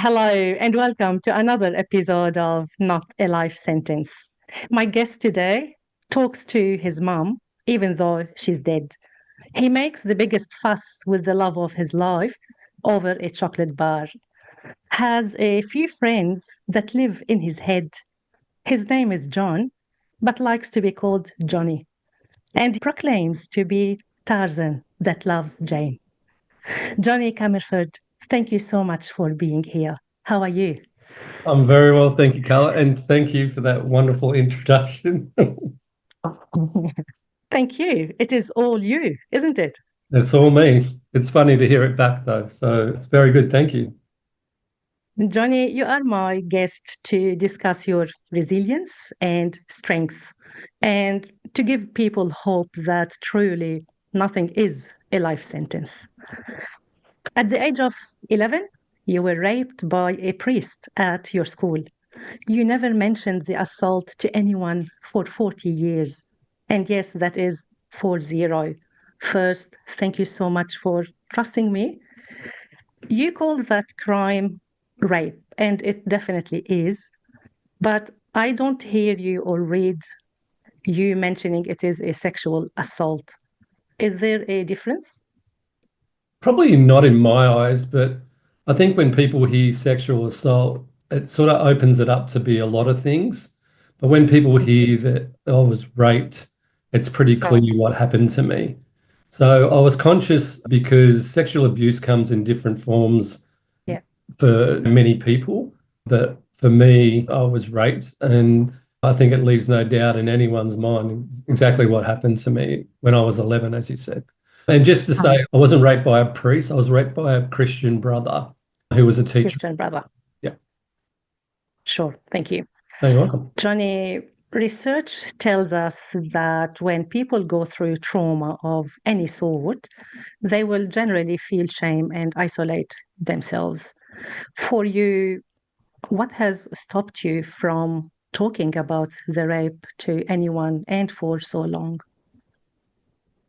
Hello, and welcome to another episode of Not a Life Sentence. My guest today talks to his mom, even though she's dead. He makes the biggest fuss with the love of his life over a chocolate bar, has a few friends that live in his head. His name is John, but likes to be called Johnny, and proclaims to be Tarzan that loves Jane. Johnny Comerford, thank you so much for being here. How are you? I'm very well, thank you, Carla, and thank you for that wonderful introduction. Thank you. It is all you, isn't it? It's all me. It's funny to hear it back though, so it's very good. Thank you. Johnny, you are my guest to discuss your resilience and strength and to give people hope that truly nothing is a life sentence. At the age of 11, you were raped by a priest at your school. You never mentioned the assault to anyone for 40 years. And yes, that is 40. First, thank you so much for trusting me. You call that crime rape, and it definitely is. But I don't hear you or read you mentioning it is a sexual assault. Is there a difference? Probably not in my eyes, but I think when people hear sexual assault, it sort of opens it up to be a lot of things. But when people hear that I was raped, it's pretty clear what happened to me. So I was conscious because sexual abuse comes in different forms Yeah. for many people. But for me, I was raped, and I think it leaves no doubt in anyone's mind exactly what happened to me when I was 11, as you said. And just to say, I wasn't raped by a priest, I was raped by a Christian brother who was a teacher. Christian brother. Yeah. Sure. Thank you. No, you're welcome. Johnny, research tells us that when people go through trauma of any sort, they will generally feel shame and isolate themselves. For you, what has stopped you from talking about the rape to anyone and for so long?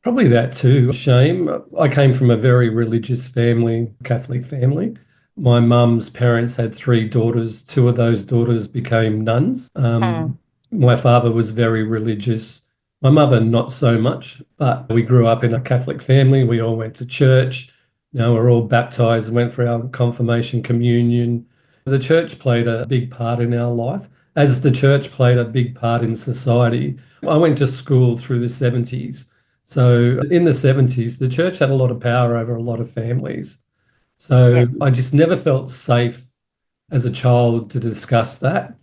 Probably that too. Shame. I came from a very religious family, Catholic family. My mum's parents had three daughters. Two of those daughters became nuns. Mm. My father was very religious. My mother, not so much, but we grew up in a Catholic family. We all went to church. We're all baptized, went for our confirmation, communion. The church played a big part in our life, as the church played a big part in society. I went to school through the 70s. So in the 70s, the church had a lot of power over a lot of families. Yeah. So I just never felt safe as a child to discuss that.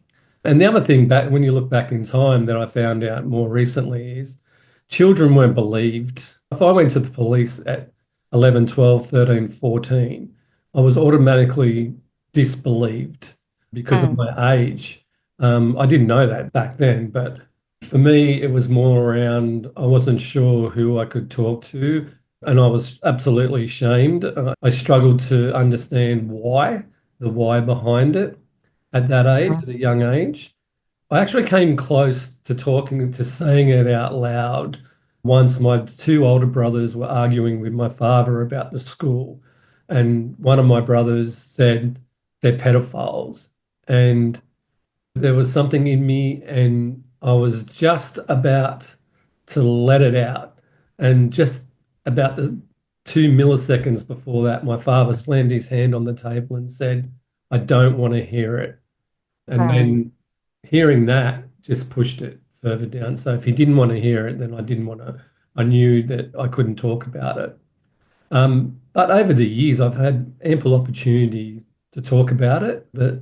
And the other thing back when you look back in time that I found out more recently is children weren't believed. If I went to the police at 11, 12, 13, 14, I was automatically disbelieved because of Mm. my age. I didn't know that back then, but for me, it was more around I wasn't sure who I could talk to, and I was absolutely shamed. I struggled to understand why, the why behind it at that age, Mm. at a young age. I actually came close to talking to saying it out loud once my two older brothers were arguing with my father about the school. And one of my brothers said they're pedophiles. And there was something in me, and I was just about to let it out. And just about the 2 milliseconds before that, my father slammed his hand on the table and said, I don't want to hear it. And Mm. then hearing that just pushed it further down. So if he didn't want to hear it, then I didn't want to, I knew that I couldn't talk about it. But over the years, I've had ample opportunity to talk about it. But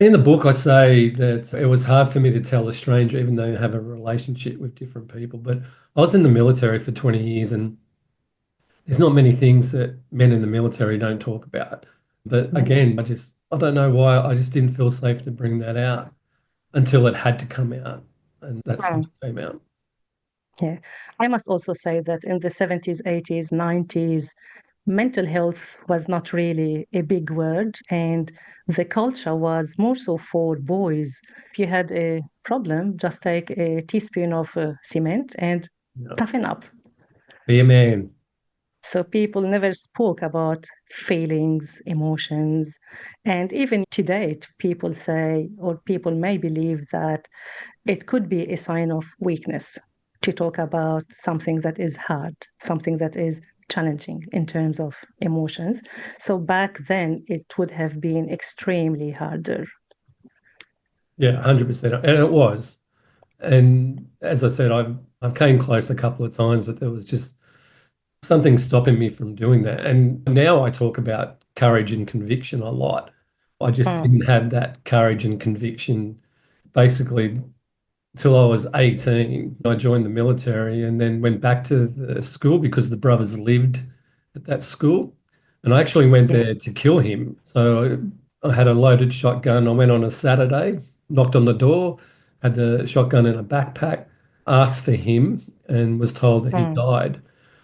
in the book, I say that it was hard for me to tell a stranger, even though you have a relationship with different people. But I was in the military for 20 years, and there's not many things that men in the military don't talk about. But Yeah. again, I don't know why I just didn't feel safe to bring that out until it had to come out. And that's when Mm. it came out. Yeah. I must also say that in the 70s, 80s, 90s, mental health was not really a big word, and the culture was more so for boys. If you had a problem, just take a teaspoon of cement and Yeah. toughen up. Be a man. So people never spoke about feelings, emotions. And even today, people say, or people may believe that it could be a sign of weakness to talk about something that is hard, something that is challenging in terms of emotions. So back then, it would have been extremely harder. Yeah, 100%. And it was. And as I said, I've came close a couple of times, but there was just something stopping me from doing that. And now I talk about courage and conviction a lot. I just Mm, didn't have that courage and conviction basically till I was 18. I joined the military and then went back to the school because the brothers lived at that school. And I actually went yeah, there to kill him. So I had a loaded shotgun. I went on a Saturday, knocked on the door, had the shotgun in a backpack, asked for him, and was told that he mm, died.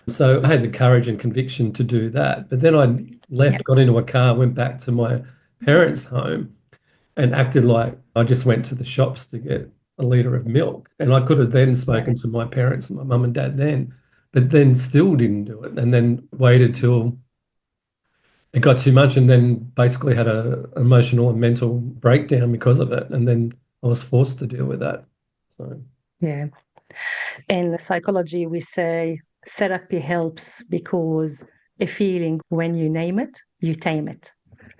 So I had the courage and conviction to do that. But then I yeah, left, got into a car, went back to my parents' home and acted like I just went to the shops to get a litre of milk. And I could have then yeah, spoken to my parents and my mum and dad then, but then still didn't do it. And then waited till it got too much and then basically had a emotional and mental breakdown because of it. And then I was forced to deal with that. So yeah. In psychology, we say therapy helps because a feeling, when you name it, you tame it,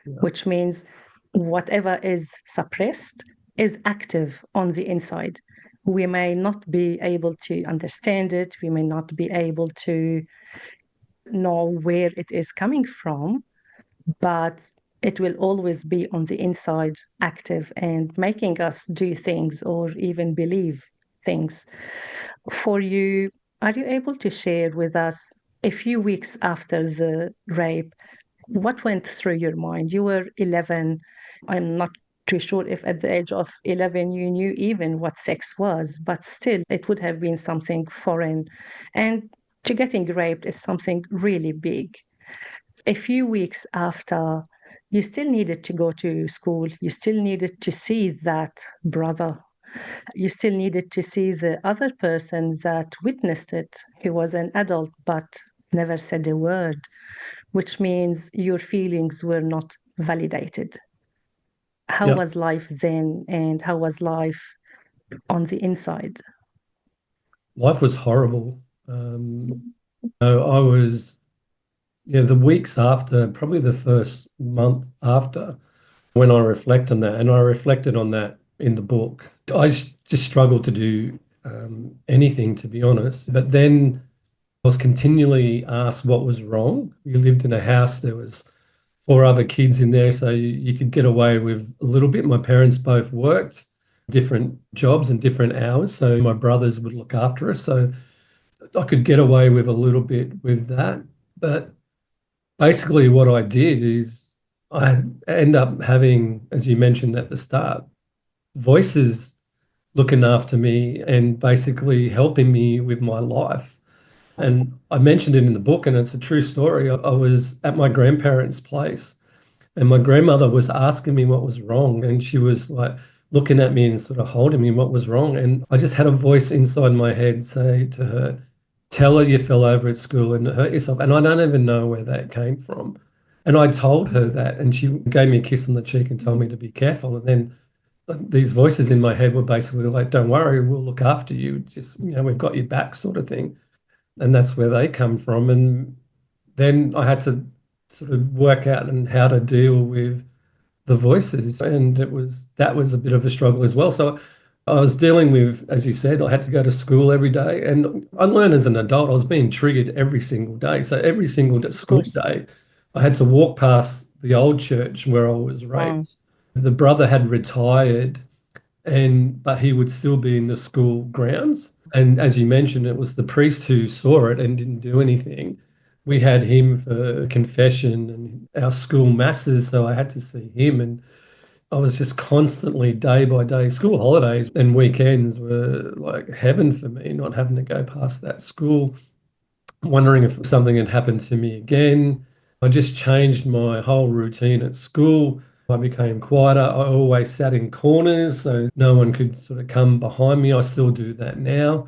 yeah, which means whatever is suppressed is active on the inside. We may not be able to understand it, we may not be able to know where it is coming from, but it will always be on the inside active and making us do things or even believe things. For you, are you able to share with us a few weeks after the rape, what went through your mind? You were 11. I'm not too sure if at the age of 11 you knew even what sex was, but still, it would have been something foreign. And to getting raped is something really big. A few weeks after, you still needed to go to school, you still needed to see that brother, you still needed to see the other person that witnessed it, who was an adult but never said a word, which means your feelings were not validated. How yeah, was life then, and how was life on the inside? life was horrible. I was, yeah, the weeks after, probably the first month after, when I reflect on that, and I reflected on that in the book. Just struggled to do anything, to be honest. But then I was continually asked what was wrong. We lived in a house, there was four other kids in there, so you could get away with a little bit. My parents both worked different jobs and different hours, so my brothers would look after us. So I could get away with a little bit with that. But basically, what I did is I end up having, as you mentioned at the start, voices looking after me and basically helping me with my life. And I mentioned it in the book, and it's a true story. I was at my grandparents' place, and my grandmother was asking me what was wrong, and she was like looking at me and sort of holding me what was wrong. And I just had a voice inside my head say to her, "Tell her you fell over at school and hurt yourself." And I don't even know where that came from. And I told her that, and she gave me a kiss on the cheek and told me to be careful. And then these voices in my head were basically like, "Don't worry, we'll look after you. Just, we've got your back," sort of thing. And that's where they come from. And then I had to sort of work out and how to deal with the voices. And that was a bit of a struggle as well. So I was dealing with, as you said, I had to go to school every day. And I learned as an adult, I was being triggered every single day. So every single Of school course. day, I had to walk past the old church where I was Mm, raised. The brother had retired and but he would still be in the school grounds. And as you mentioned, it was the priest who saw it and didn't do anything. We had him for confession and our school masses, so I had to see him. And I was just constantly, day by day, school holidays and weekends were like heaven for me, not having to go past that school, wondering if something had happened to me again. I just changed my whole routine at school. I became quieter. I always sat in corners so no one could sort of come behind me. I still do that now.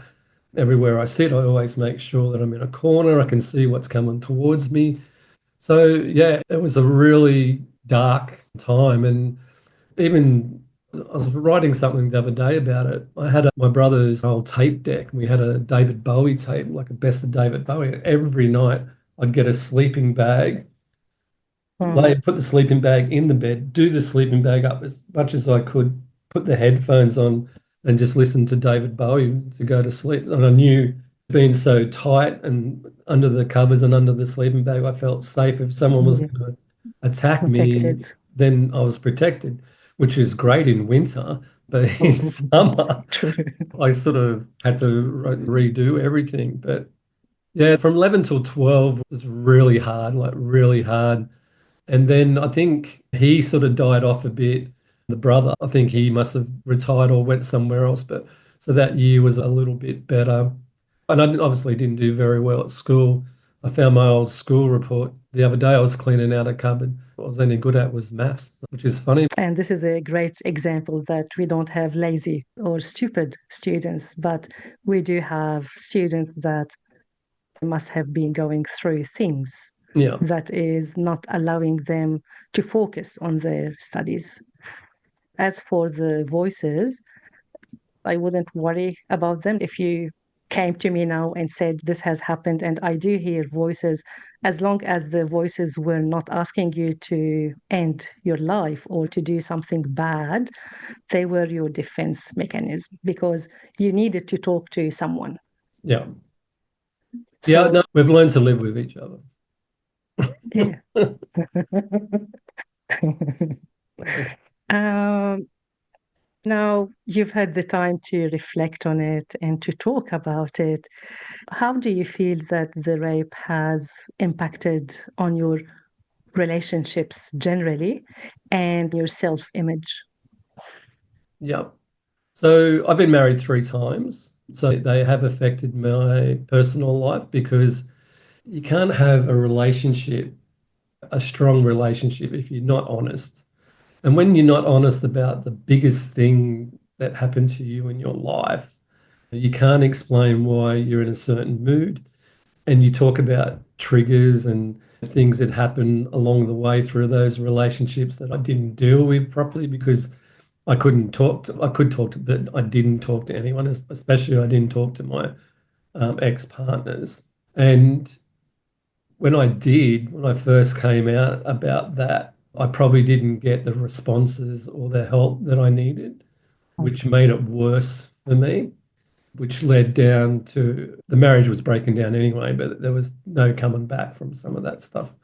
Everywhere I sit, I always make sure that I'm in a corner. I can see what's coming towards me. So, yeah, it was a really dark time. And even I was writing something the other day about it. I had my brother's old tape deck. We had a David Bowie tape, like a best of David Bowie. And every night I'd get a sleeping bag, put the sleeping bag in the bed, do the sleeping bag up as much as I could, put the headphones on, and just listen to David Bowie to go to sleep. And I knew being so tight and under the covers and under the sleeping bag, I felt safe. If someone was Yeah, going to attack me, protected. then I was protected, which is great in winter. But in summer, True. I sort of had to redo everything. But yeah, from 11 till 12 was really hard, like really hard. And then I think he sort of died off a bit. The brother, I think he must have retired or went somewhere else. But so that year was a little bit better. And obviously didn't do very well at school. I found my old school report the other day. I was cleaning out a cupboard. What I was only good at was maths, which is funny. And this is a great example that we don't have lazy or stupid students, but we do have students that must have been going through things Yeah. that is not allowing them to focus on their studies. As for the voices, I wouldn't worry about them. If you came to me now and said this has happened and I do hear voices, as long as the voices were not asking you to end your life or to do something bad, they were your defense mechanism because you needed to talk to someone. Yeah. Yeah. So, No, we've learned to live with each other. yeah. um, Now you've had the time to reflect on it and to talk about it. How do you feel that the rape has impacted on your relationships generally and your self-image? Yeah. So I've been married 3 times. So they have affected my personal life because you can't have a relationship, a strong relationship, if you're not honest. And when you're not honest about the biggest thing that happened to you in your life, you can't explain why you're in a certain mood. And you talk about triggers and things that happen along the way through those relationships that I didn't deal with properly because I could talk to, but I didn't talk to anyone, especially I didn't talk to my ex-partners. And when I did, when I first came out about that, I probably didn't get the responses or the help that I needed, which made it worse for me, which led down to the marriage was breaking down anyway, but there was no coming back from some of that stuff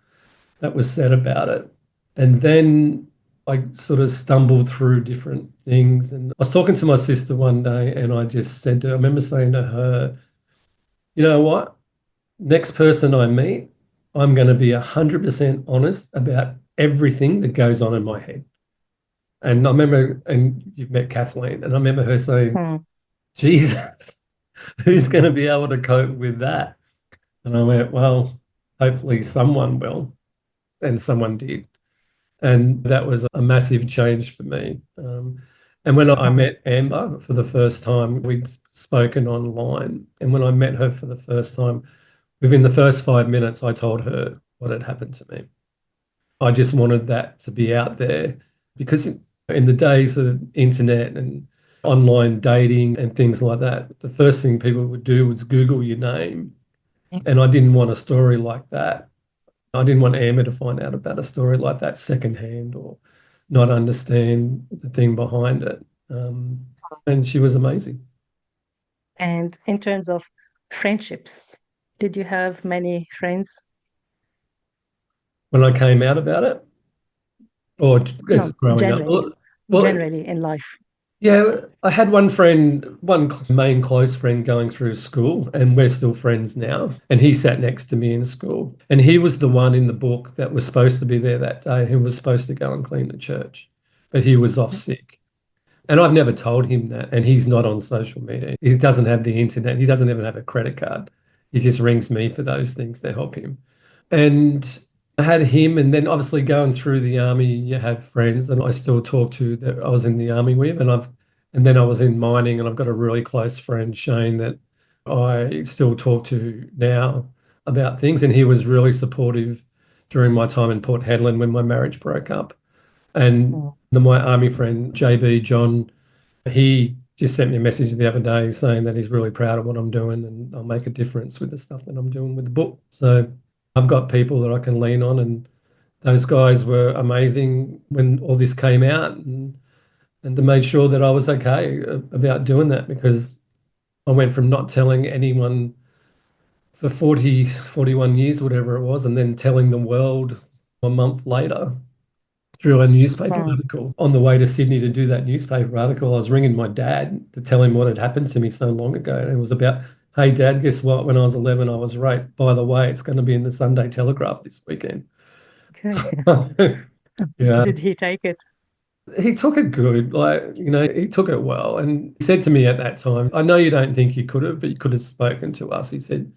that was said about it. And then I sort of stumbled through different things. And I was talking to my sister one day and I just said to her, I remember saying to her, you know what? Next person I meet, I'm going to be 100% honest about everything that goes on in my head. And I remember, and you've met Kathleen, and I remember her saying, Hmm. Jesus, who's going to be able to cope with that? And I went, well, hopefully someone will. And someone did. And that was a massive change for me. And when I met Amber for the first time, we'd spoken online. And when I met her for the first time, within the first 5 minutes, I told her what had happened to me. I just wanted that to be out there because in the days of internet and online dating and things like that, the first thing people would do was Google your name. And I didn't want a story like that. I didn't want Amber to find out about a story like that secondhand or not understand the thing behind it. And she was amazing. And in terms of friendships, did you have many friends? When I came out about it, or as No, growing up, generally, well, generally in life. yeah, I had one friend, one main close friend going through school, and we're still friends now. And he sat next to me in school. And he was the one in the book that was supposed to be there that day who was supposed to go and clean the church, but he was off sick. And I've never told him that. And he's not on social media. He doesn't have the internet. He doesn't even have a credit card. He just rings me for those things to help him. And I had him, and then obviously going through the army, you have friends that I still talk to that I was in the army with, and then I was in mining, and I've got a really close friend, Shane, that I still talk to now about things. And he was really supportive during my time in Port Hedland when my marriage broke up. And Mm. my army friend, JB John, he just sent me a message the other day saying that he's really proud of what I'm doing and I'll make a difference with the stuff that I'm doing with the book. So I've got people that I can lean on, and those guys were amazing when all this came out, and they made sure that I was okay about doing that, because I went from not telling anyone for 41 years, whatever it was, and then telling the world a month later through a newspaper Mm. article. On the way to Sydney to do that newspaper article, I was ringing my dad to tell him what had happened to me so long ago. And it was about, hey, Dad, guess what? When I was 11, I was raped. By the way, it's going to be in the Sunday Telegraph this weekend. Okay. Yeah. Did he take it? He took it good, he took it well. And he said to me at that time, I know you don't think you could have, but you could have spoken to us. He said,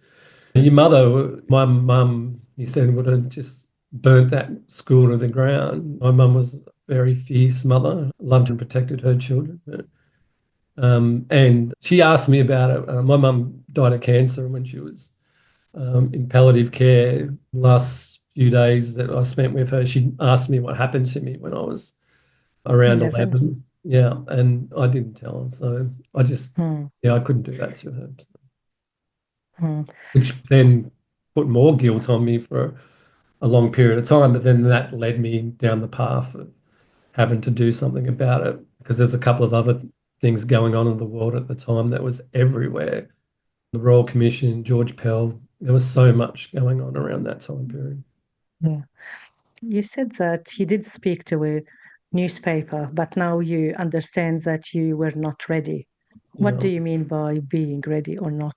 your mother, my mum, he said, would have just burnt that school to the ground. My mum was a very fierce mother, loved and protected her children. And she asked me about it. My mum died of cancer when she was in palliative care. Last few days that I spent with her, she asked me what happened to me when I was around 11. 11. Yeah, and I didn't tell her. So I just, Mm. yeah, I couldn't do that to her, Mm. which then put more guilt on me for a long period of time. But then that led me down the path of having to do something about it, because there's a couple of other things going on in the world at the time that was everywhere. The Royal Commission, George Pell, there was so much going on around that time period. Yeah. You said that you did speak to a newspaper, but now you understand that you were not ready. What do Yeah. you mean by being ready or not?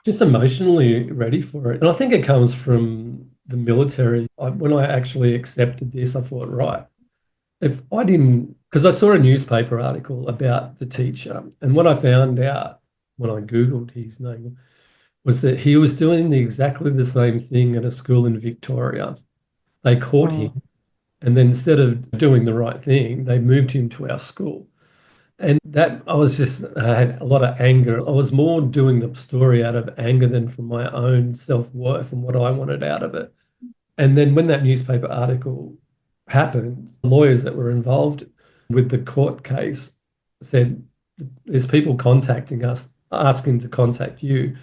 Just emotionally ready for it. And I think it comes from the military. When I actually accepted this, I thought, right, if I didn't, because I saw a newspaper article about the teacher, and what I found out when I Googled his name was that he was doing exactly the same thing at a school in Victoria. They caught Mm. him, and then instead of doing the right thing, they moved him to our school. And that I had a lot of anger. I was more doing the story out of anger than from my own self-worth and what I wanted out of it. And then when that newspaper article happened, the lawyers that were involved with the court case said, there's people contacting us, asking to contact you.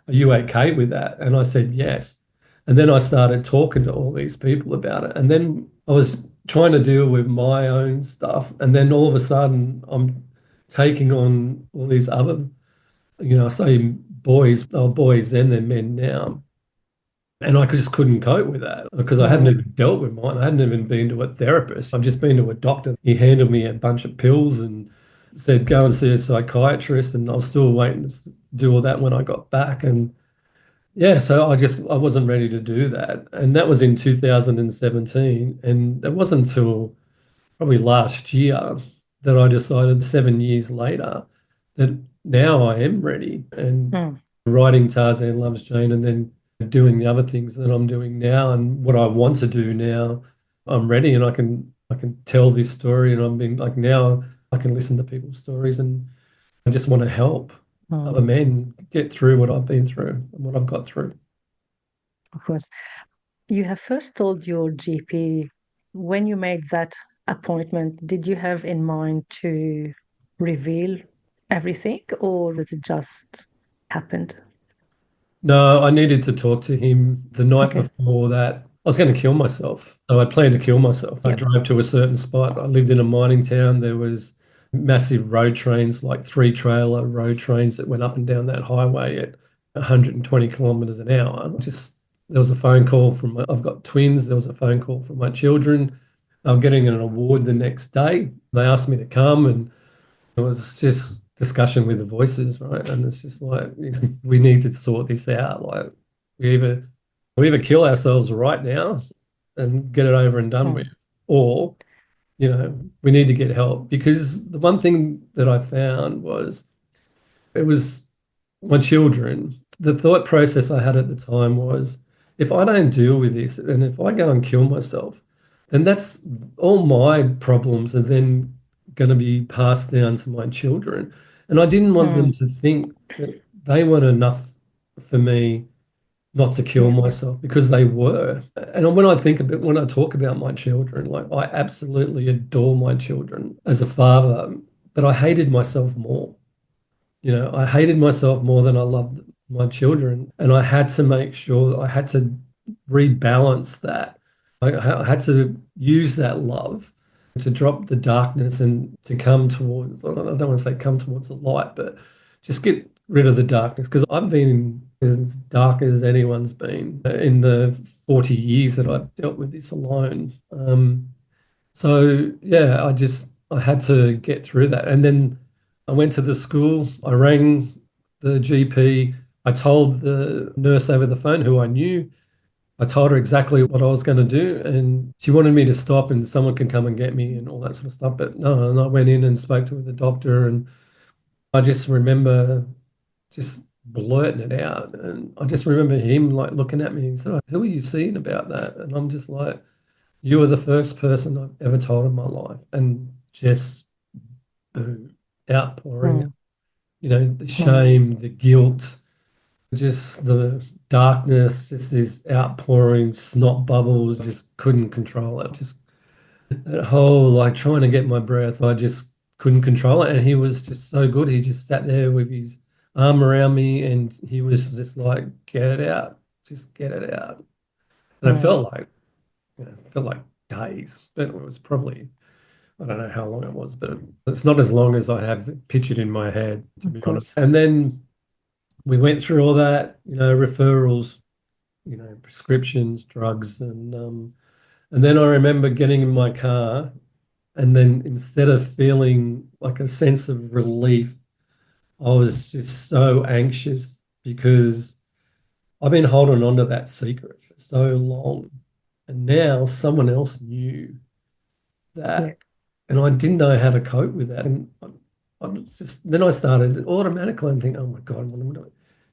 Are you okay with that? And I said, yes. And then I started talking to all these people about it. And then I was trying to deal with my own stuff. And then all of a sudden, I'm taking on all these other, I say boys, oh, boys, then they're men now. And I just couldn't cope with that because I hadn't Mm. even dealt with mine. I hadn't even been to a therapist. I've just been to a doctor. He handed me a bunch of pills and said, go and see a psychiatrist. And I was still waiting to do all that when I got back. And yeah, so I wasn't ready to do that. And that was in 2017. And it wasn't until probably last year that I decided 7 years later that now I am ready, and Mm. writing Tarzan Loves Jane and then doing the other things that I'm doing now and what I want to do now, I'm ready, and I can tell this story, and I'm being like, now I can listen to people's stories, and I just want to help Mm. other men get through what I've been through and what I've got through. Of course. You have first told your GP when you made that appointment, did you have in mind to reveal everything or does it just happened? No, I needed to talk to him the night Okay. before that. I was going to kill myself. So I planned to kill myself. I Yep. drove to a certain spot. I lived in a mining town. There was massive road trains, like three trailer road trains that went up and down that highway at 120 kilometers an hour. Just there was a phone call I've got twins. There was a phone call from my children. I'm getting an award the next day. They asked me to come, and it was just discussion with the voices, right? And it's just like, we need to sort this out. Like we either we either kill ourselves right now and get it over and done with, Mm. or, we need to get help. Because the one thing that I found was it was my children. The thought process I had at the time was, if I don't deal with this and if I go and kill myself, then that's all my problems are then going to be passed down to my children. And I didn't want them Mm. to think that they weren't enough for me not to kill Yeah. myself because they were. And when I talk about my children, like I absolutely adore my children as a father, but I hated myself more. I hated myself more than I loved my children. And I had to make sure I had to rebalance that. I had to use that love to drop the darkness and to come towards, I don't want to say come towards the light, but just get rid of the darkness. Because I've been as dark as anyone's been in the 40 years that I've dealt with this alone. So yeah, I had to get through that. And then I went to the school, I rang the GP, I told the nurse over the phone who I knew, I told her exactly what I was going to do, and she wanted me to stop and someone can come and get me and all that sort of stuff. But no, and I went in and spoke to the doctor, and I just remember just blurting it out. And I just remember him like looking at me and said, "Who are you seeing about that?" And I'm just like, "You are the first person I've ever told in my life." And just boom, outpouring, Mm, the mm, shame, the guilt, just the darkness, just these outpouring snot bubbles. I just couldn't control it. Just that whole like trying to get my breath, I just couldn't control it. And he was just so good. He just sat there with his arm around me and he was just like, get it out, just get it out. And it mm. felt like days, but it was probably, I don't know how long it was, but it's not as long as I have pictured in my head, to Of be honest. course. And then we went through all that, referrals, prescriptions, drugs, and then I remember getting in my car, and then instead of feeling like a sense of relief, I was just so anxious because I've been holding on to that secret for so long, and now someone else knew Yeah. that, and I didn't know how to cope with that. And I was just then I started automatically and think, oh my God,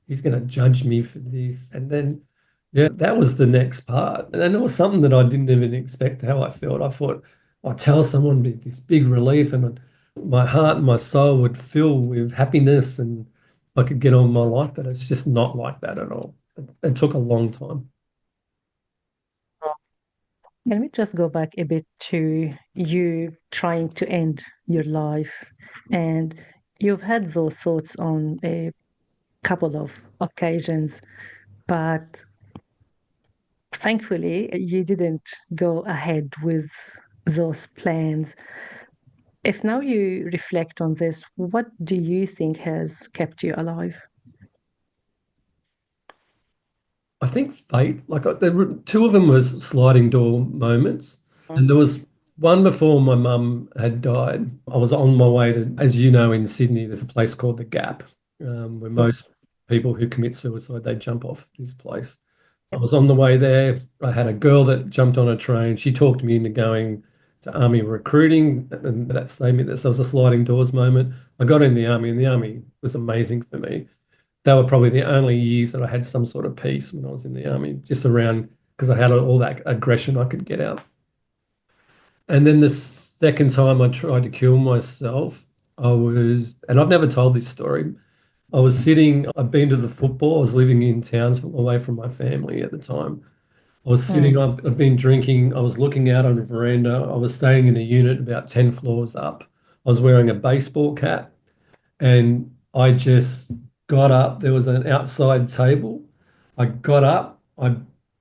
he's going to judge me for this. And then, yeah, that was the next part. And then it was something that I didn't even expect how I felt. I thought I'd tell someone this big relief, and my heart and my soul would fill with happiness, and I could get on with my life. But it's just not like that at all. It took a long time. Can we just go back a bit to you trying to end your life? And you've had those thoughts on a couple of occasions, but thankfully you didn't go ahead with those plans. If now you reflect on this, what do you think has kept you alive? I think fate, like there were two of them was sliding door moments. And there was one before my mum had died. I was on my way to, as you know, in Sydney, there's a place called the Gap, where most Yes. people who commit suicide, they jump off this place. I Yep. was on the way there. I had a girl that jumped on a train. She talked me into going to army recruiting, and that statement that there was a sliding doors moment. I got in the army, and the army was amazing for me. They were probably the only years that I had some sort of peace when I was in the army, just around because I had all that aggression I could get out. And then the second time I tried to kill myself, and I've never told this story. I'd been to the football. I was living in Townsville away from my family at the time. I was sitting Mm, up, I'd been drinking. I was looking out on a veranda. I was staying in a unit about 10 floors up. I was wearing a baseball cap and I just got up. There was an outside table. I got up. I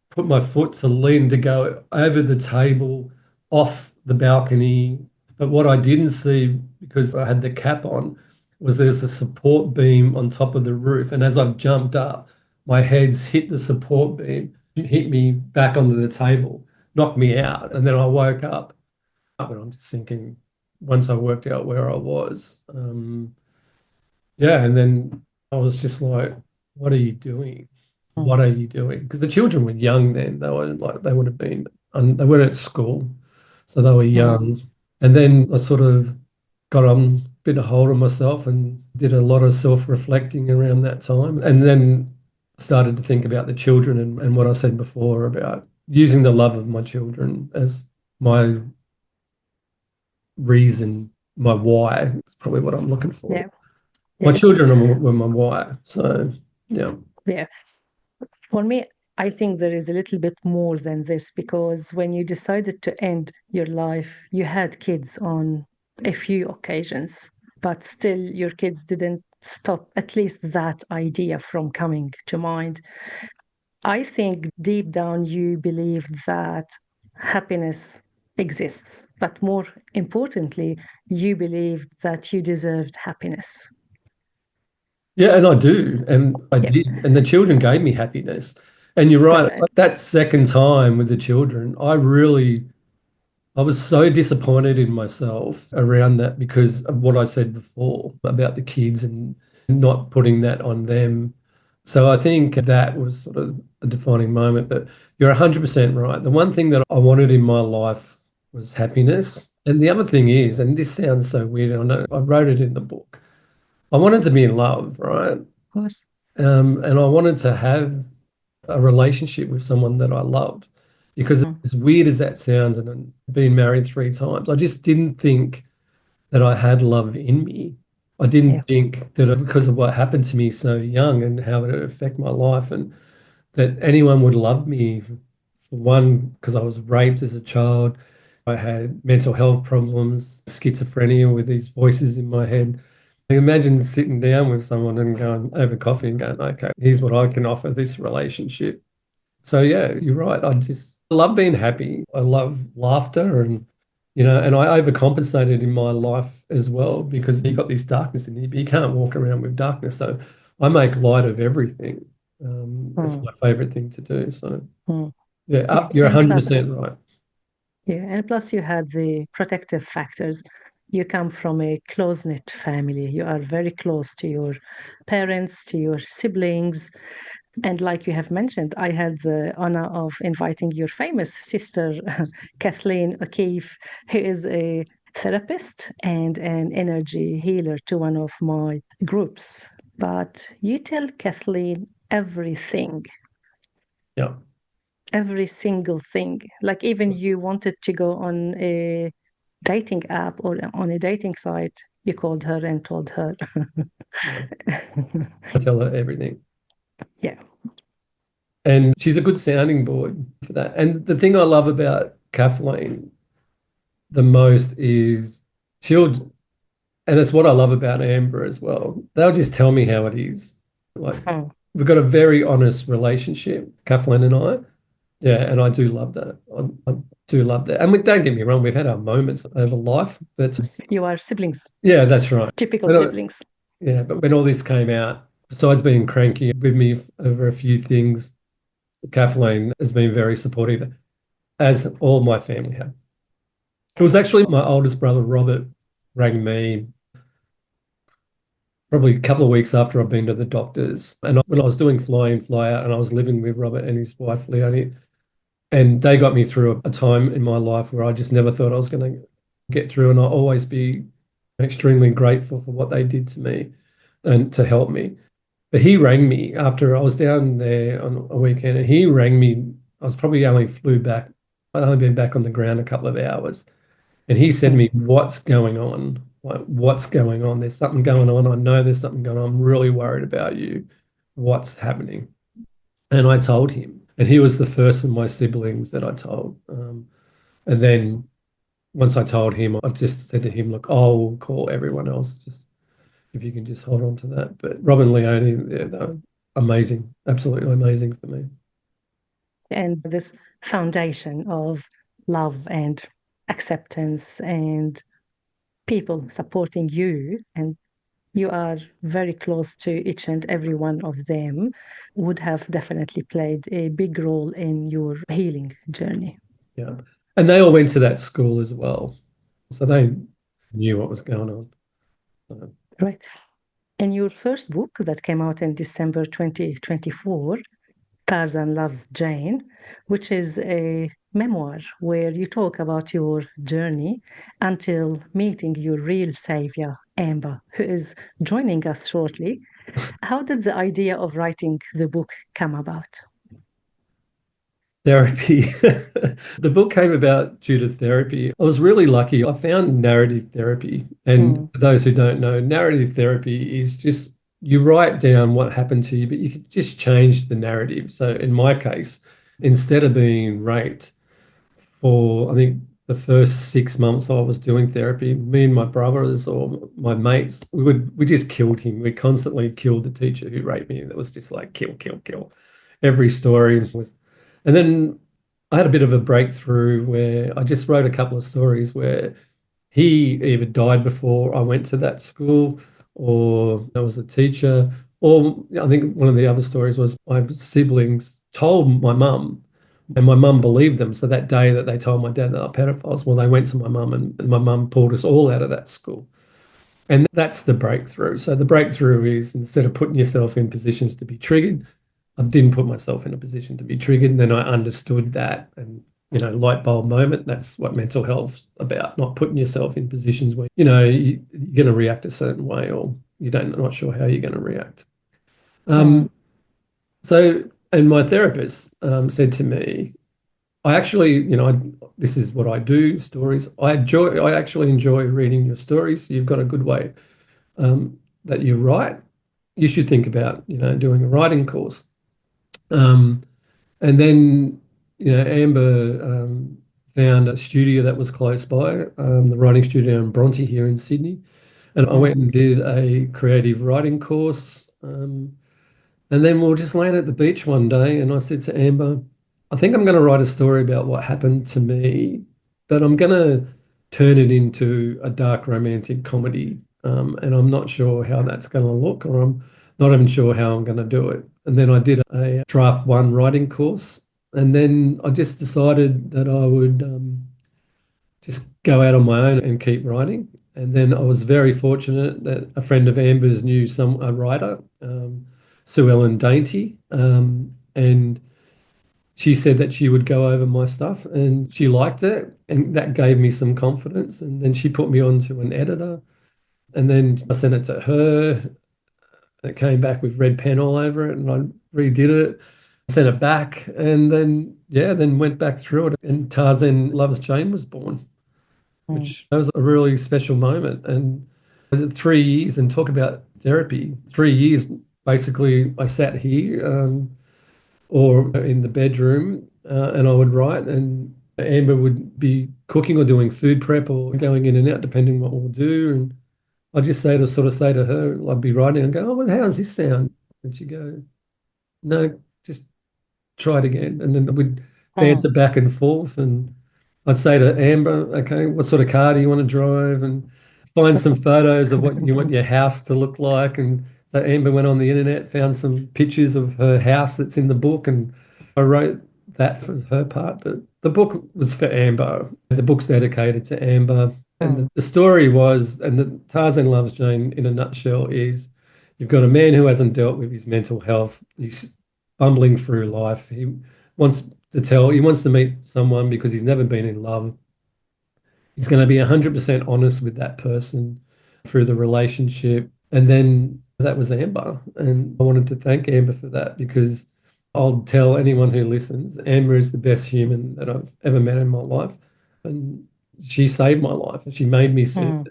put my foot to lean to go over the table, off the balcony. But what I didn't see, because I had the cap on, was there's a support beam on top of the roof. And as I've jumped up, my head's hit the support beam, hit me back onto the table, knocked me out. And then I woke up. And I'm just thinking, once I worked out where I was, yeah, and then I was just like, what are you doing? mm, What are you doing? Because the children were young then. They would have been, they weren't at school, so they were mm. young. And then I sort of got on a bit of hold of myself and did a lot of self-reflecting around that time. And then started to think about the children and what I said before about using the love of my children as my reason, my why is probably what I'm looking for. Yeah. My Yeah, children were my wife. So, yeah. yeah. For me, I think there is a little bit more than this because when you decided to end your life, you had kids on a few occasions, but still your kids didn't stop at least that idea from coming to mind. I think deep down you believe that happiness exists, but more importantly, you believed that you deserved happiness. Yeah, and I do. And I Yeah, did. And the children gave me happiness. And you're right. definitely. That second time with the children, I was so disappointed in myself around that because of what I said before about the kids and not putting that on them. So I think that was sort of a defining moment. But you're 100% right. The one thing that I wanted in my life was happiness. And the other thing is, and this sounds so weird, I know I wrote it in the book. I wanted to be in love, right? Of course. And I wanted to have a relationship with someone that I loved. Because Mm, as weird as that sounds, and I've been married 3 times, I just didn't think that I had love in me. I yeah. didn't think that because of what happened to me so young and how it would affect my life, and that anyone would love me for one, because I was raped as a child. I had mental health problems, schizophrenia with these voices in my head. Imagine sitting down with someone and going over coffee and going, okay, here's what I can offer this relationship. So yeah, you're right. I love being happy. I love laughter and I overcompensated in my life as well because you got this darkness in you, but you can't walk around with darkness. So I make light of everything. It's Mm, my favorite thing to do. So mm. yeah, Yeah. you're And plus, 100% right. yeah, and plus you had the protective factors. You come from a close-knit family. You are very close to your parents, to your siblings. And like you have mentioned, I had the honor of inviting your famous sister, Kathleen O'Keefe, who is a therapist and an energy healer to one of my groups. But you tell Kathleen everything, Yeah. every single thing. Like even you wanted to go on a dating app or on a dating site, you called her and told her. Yeah. I tell her everything. Yeah. And she's a good sounding board for that. And the thing I love about Kathleen the most is she'll and it's what I love about Amber as well. They'll just tell me how it is. Like Mm. we've got a very honest relationship, Kathleen and I. Yeah, and I do love that. I do love that. And don't get me wrong, we've had our moments over life, but You are siblings, yeah, that's right. typical But siblings. yeah, but when all this came out, besides being cranky with me over a few things, Kathleen has been very supportive, as all my family have. It was actually my oldest brother, Robert, rang me probably a couple of weeks after I'd been to the doctors. And when I was doing fly in, fly out, and I was living with Robert and his wife, Leonie, and they got me through a time in my life where I just never thought I was going to get through. And I'll always be extremely grateful for what they did to me and to help me. But he rang me after I was down there on a weekend, and he rang me. I was probably only flew back. I'd only been back on the ground a couple of hours. And he said to Mm. me, what's going on? Like, what's going on? There's something going on. I know there's something going on. I'm really worried about you. What's happening? And I told him. And he was the first of my siblings that I told. And then once I told him, I just said to him, look, I'll call everyone else. Just if you can just hold on to that. But Robin Leone, yeah, they're amazing. Absolutely amazing for me. And this foundation of love and acceptance and people supporting you, and you are very close to each and every one of them, would have definitely played a big role in your healing journey. Yeah. And they all went to that school as well. So they knew what was going on. So, Right. In your first book that came out in December 2024, Tarzan Loves Jane, which is a memoir where you talk about your journey until meeting your real savior, Amber, who is joining us shortly. How did the idea of writing the book come about? Therapy. The book came about due to therapy. I was really lucky. I found narrative therapy. And Mm, for those who don't know, narrative therapy is just you write down what happened to you, but you can just change the narrative. So in my case, instead of being raped, for I think the first 6 months I was doing therapy, me and my brothers or my mates, we just killed him. We constantly killed the teacher who raped me. That was just like kill, kill, kill. Every story was, and then I had a bit of a breakthrough where I just wrote a couple of stories where he either died before I went to that school, or I was a teacher, or I think one of the other stories was my siblings told my mum, and my mum believed them. So that day that they told my dad that they're pedophiles, well, they went to my mum, and my mum pulled us all out of that school. And that's the breakthrough. So the breakthrough is instead of putting yourself in positions to be triggered, I didn't put myself in a position to be triggered. And then I understood that, and light bulb moment. That's what mental health's about, not putting yourself in positions where, you're going to react a certain way, or you don't not sure how you're going to react. mm, Um, so, and my therapist said to me, I actually, this is what I do, stories. I actually enjoy reading your stories. You've got a good way that you write. You should think about, doing a writing course. Um, and then, Amber found a studio that was close by, the writing studio in Bronte here in Sydney. And I went mm, and did a creative writing course. And then we were just laying at the beach one day, and I said to Amber, I think I'm going to write a story about what happened to me, but I'm going to turn it into a dark romantic comedy. And I'm not sure how that's going to look, or I'm not even sure how I'm going to do it. And then I did a draft one writing course. And then I just decided that I would just go out on my own and keep writing. And then I was very fortunate that a friend of Amber's knew a writer, Sue Ellen Dainty, and she said that she would go over my stuff, and she liked it, and that gave me some confidence. And then she put me on to an editor, and then I sent it to her. It came back with red pen all over it, and I redid it, sent it back, and then yeah, then went back through it, and Tarzan Loves Jane was born, mm, which that was a really special moment. And was it 3 years? And talk about therapy. 3 years, basically, I sat here or in the bedroom and I would write, and Amber would be cooking or doing food prep or going in and out, depending what we'll do. And I'd just sort of say to her, I'd be writing and go, oh, well, how does this sound? And she'd go, no, just try it again. And then we'd mm, bounce it back and forth. And I'd say to Amber, okay, what sort of car do you want to drive? And find some photos of what you want your house to look like. And so Amber went on the internet, found some pictures of her house that's in the book, and I wrote that for her part. But the book was for Amber. The book's dedicated to Amber. And mm, the story was, and the Tarzan Loves Jane in a nutshell is you've got a man who hasn't dealt with his mental health. He's bumbling through life. Wants he wants to meet someone because he's never been in love. He's going to be 100% honest with that person through the relationship. And then that was Amber. And I wanted to thank Amber for that, because I'll tell anyone who listens, Amber is the best human that I've ever met in my life. And she saved my life. She made me see mm,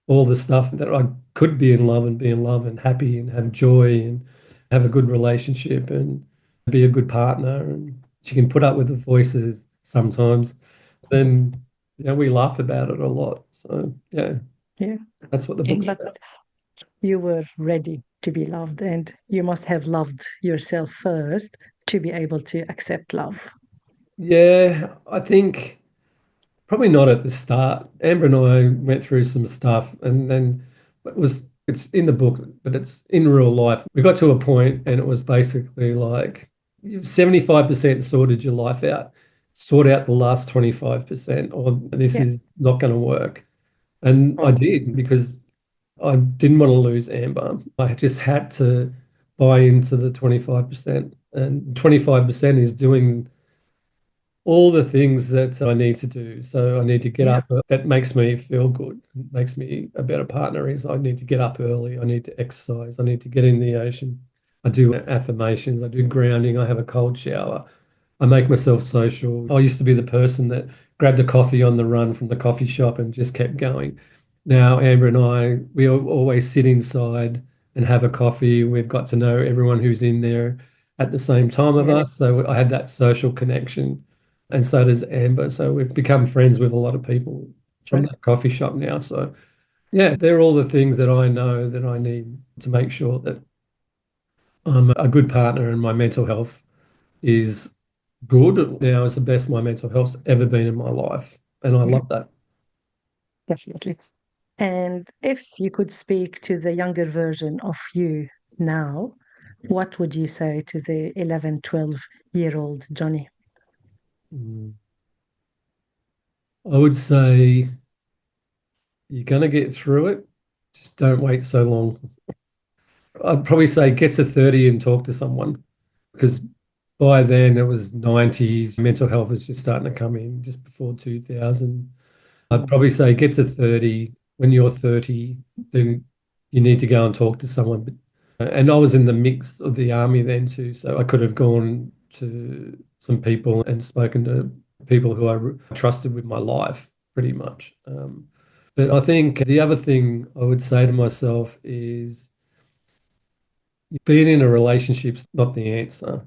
all the stuff that I could be in love and be in love and happy and have joy and have a good relationship and be a good partner. And she can put up with the voices sometimes. Then, we laugh about it a lot. So, yeah, yeah, that's what the book's exactly. about. You were ready to be loved, and you must have loved yourself first to be able to accept love. Yeah, I think. Probably not at the start. Amber and I went through some stuff, and then it's in the book, but it's in real life. We got to a point, and it was basically like you've 75% sorted your life out, sort out the last 25%, or this Yeah. is not going to work. And I Mm, did, because I didn't want to lose Amber. I just had to buy into the 25%, and 25% is doing all the things that I need to do. So I need to get yeah. up. That makes me feel good, makes me a better partner. Is I need to get up early. I need to exercise. I need to get in the ocean. I do affirmations. I do grounding. I have a cold shower. I make myself social. I used to be the person that grabbed a coffee on the run from the coffee shop and just kept going. Now, Amber and we always sit inside and have a coffee. We've got to know everyone who's in there at the same time of Yeah, us. So I have that social connection. And so does Amber. So we've become friends with a lot of people from true. that coffee shop now. So yeah, they're all the things that I know that I need to make sure that I'm a good partner and my mental health is good. Now it's the best my mental health's ever been in my life. And I Yeah, love that. definitely. And if you could speak to the younger version of you now, what would you say to the 11, 12-year-old Johnny? Mm. I would say you're going to get through it. Just don't wait so long. I'd probably say get to 30 and talk to someone because by then it was 90s. Mental health was just starting to come in just before 2000. I'd Mm. probably say get to 30. When you're 30, then you need to go and talk to someone. And I was in the mix of the army then too. So I could have gone to some people and spoken to people who I trusted with my life pretty much. But I think the other thing I would say to myself is being in a relationship's not the answer.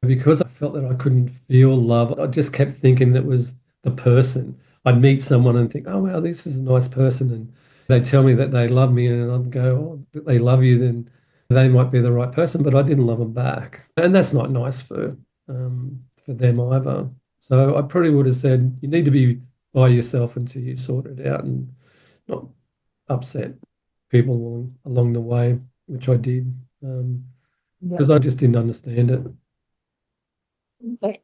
Because I felt that I couldn't feel love, I just kept thinking it was the person. I'd meet someone and think, oh, wow, this is a nice person. And they tell me that they love me, and I'd go, oh, they love you, then they might be the right person, but I didn't love them back. And that's not nice for them either. So I probably would have said, you need to be by yourself until you sort it out and not upset people along the way, which I did, Yeah. because I just didn't understand it. Okay.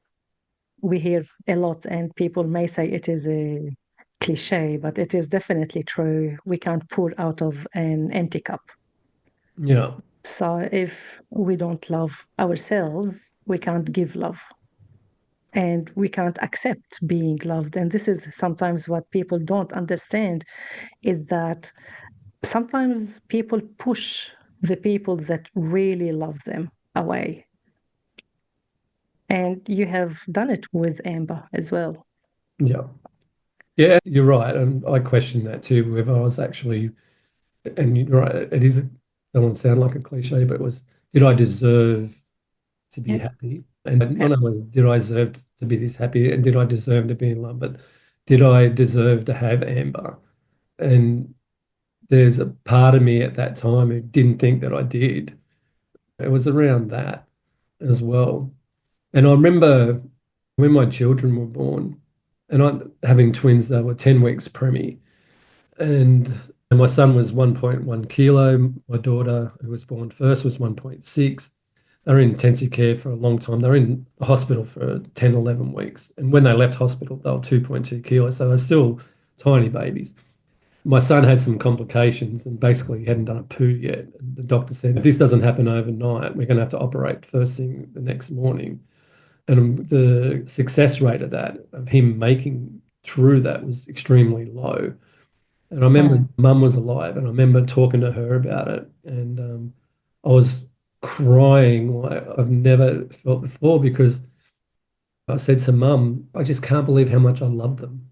We hear a lot, and people may say it is a cliche, but it is definitely true. We can't pour out of an empty cup. Yeah. So if we don't love ourselves, we can't give love and we can't accept being loved. And this is sometimes what people don't understand is that sometimes people push the people that really love them away. And you have done it with Amber as well. Yeah. Yeah, you're right. And I questioned that too, whether I was actually, and you're right, it is, don't want to sound like a cliche, but it was, did I deserve to be Yeah. happy? And not only did I deserve to be this happy and did I deserve to be in love, but did I deserve to have Amber? And there's a part of me at that time who didn't think that I did. It was around that as well. And I remember when my children were born, and I having twins, they were 10 weeks preemie. And my son was 1.1 kilo. My daughter, who was born first, was 1.6. They were in intensive care for a long time. They were in hospital for 10, 11 weeks. And when they left hospital, they were 2.2 kilos. So they're still tiny babies. My son had some complications and basically he hadn't done a poo yet. And the doctor said, if this doesn't happen overnight, we're going to have to operate first thing the next morning. And the success rate of that, of him making through that, was extremely low. And I remember Mm, mum was alive, and I remember talking to her about it, and I was crying like I've never felt before because I said to mum, I just can't believe how much I love them.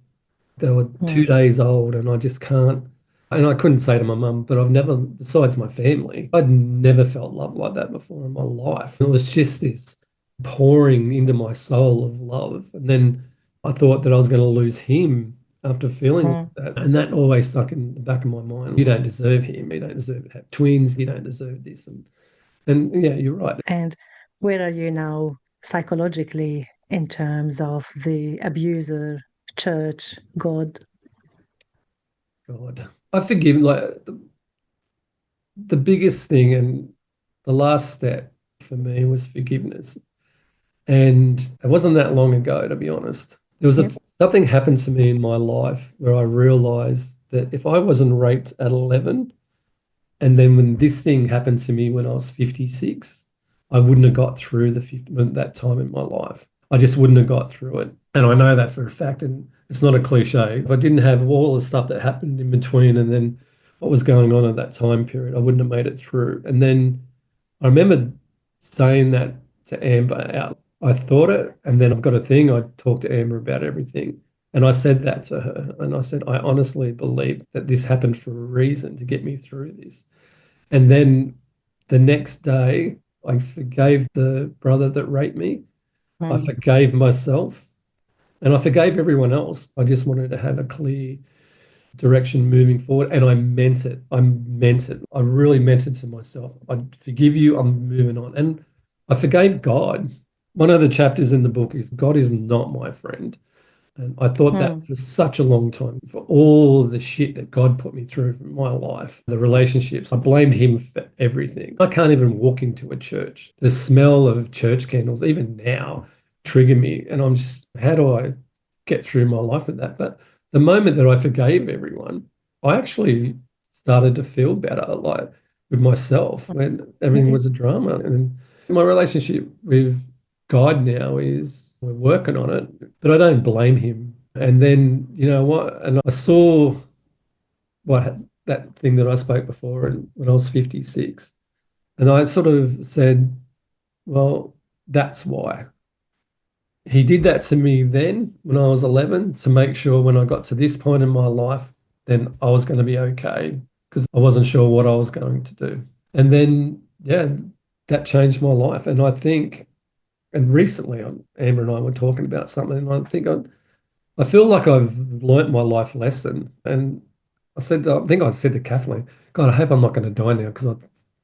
They were mm, 2 days old, and I just can't. And I couldn't say to my mum, but I've never, besides my family, I'd never felt love like that before in my life. It was just this pouring into my soul of love. And then I thought that I was going to lose him after feeling mm. like that. And that always stuck in the back of my mind. You don't deserve him. You don't deserve to have twins. You don't deserve this. And yeah, you're right. And where are you now psychologically in terms of the abuser, church, God? God. I forgive, like, the biggest thing and the last step for me was forgiveness. And it wasn't that long ago, to be honest. There was Yep. something happened to me in my life where I realized that if I wasn't raped at 11, and then when this thing happened to me when I was 56, I wouldn't have got through that time in my life. I just wouldn't have got through it. And I know that for a fact. And it's not a cliche. If I didn't have all the stuff that happened in between and then what was going on at that time period, I wouldn't have made it through. And then I remember saying that to Amber out. I thought it, and then I've got a thing. I talked to Amber about everything. And I said that to her. And I said, I honestly believe that this happened for a reason to get me through this. And then the next day, I forgave the brother that raped me. I Mm, forgave myself and I forgave everyone else. I just wanted to have a clear direction moving forward. And I meant it. I meant it. I really meant it to myself. I forgive you. I'm moving on. And I forgave God. One of the chapters in the book is God is not my friend. And I thought that mm, for such a long time, for all the shit that God put me through in my life, the relationships, I blamed him for everything. I can't even walk into a church. The smell of church candles, even now, trigger me. And I'm just, how do I get through my life with that? But the moment that I forgave everyone, I actually started to feel better, like with myself when everything okay. was a drama. And my relationship with God now is we're working on it, but I don't blame him. And then, you know what? And I saw that thing that I spoke before and when I was 56. And I sort of said, well, that's why. He did that to me then when I was 11 to make sure when I got to this point in my life, then I was going to be okay because I wasn't sure what I was going to do. And then, yeah, that changed my life. And I think, and recently, Amber and I were talking about something, and I feel like I've learnt my life lesson. And I think I said to Kathleen, God, I hope I'm not going to die now because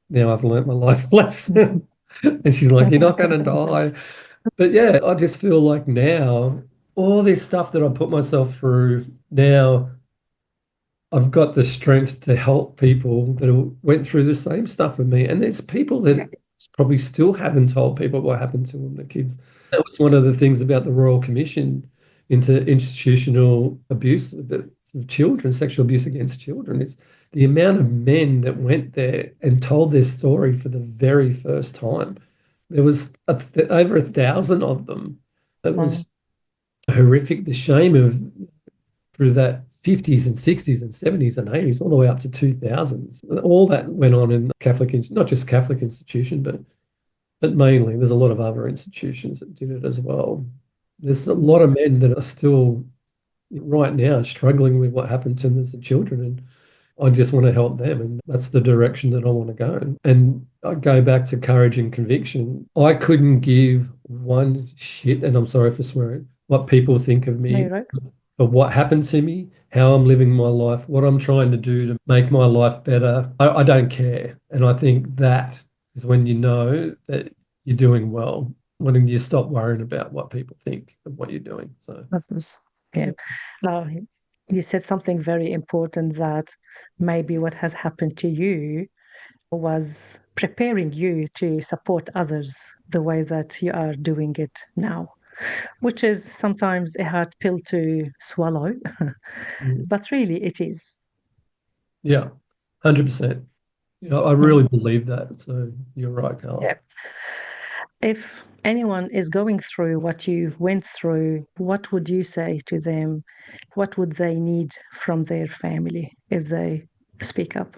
now I've learnt my life lesson. And she's like, you're not going to die. But yeah, I just feel like now, all this stuff that I put myself through, now I've got the strength to help people that went through the same stuff with me. And there's people that probably still haven't told people what happened to them, the kids. That was one of the things about the Royal Commission into institutional abuse of children, sexual abuse against children, is the amount of men that went there and told their story for the very first time. There was over 1,000 of them. It Mm, was horrific. The shame of through that 50s and 60s and 70s and 80s, all the way up to 2000s. All that went on in Catholic, not just Catholic institution, but mainly there's a lot of other institutions that did it as well. There's a lot mm, of men that are still right now struggling with what happened to them as children, and I just want to help them, and that's the direction that I want to go. And I go back to courage and conviction. I couldn't give one shit, and I'm sorry for swearing, what people think of no, me you're right. for what happened to me, how I'm living my life, what I'm trying to do to make my life better. I don't care. And I think that is when you know that you're doing well, when you stop worrying about what people think of what you're doing. So, Yeah. yeah. Now, you said something very important that maybe what has happened to you was preparing you to support others the way that you are doing it now, which is sometimes a hard pill to swallow, Mm. but really it is. Yeah, 100%. Yeah, I Mm. really believe that. So you're right, Yeah. Carl. If anyone is going through what you went through, what would you say to them? What would they need from their family if they speak up?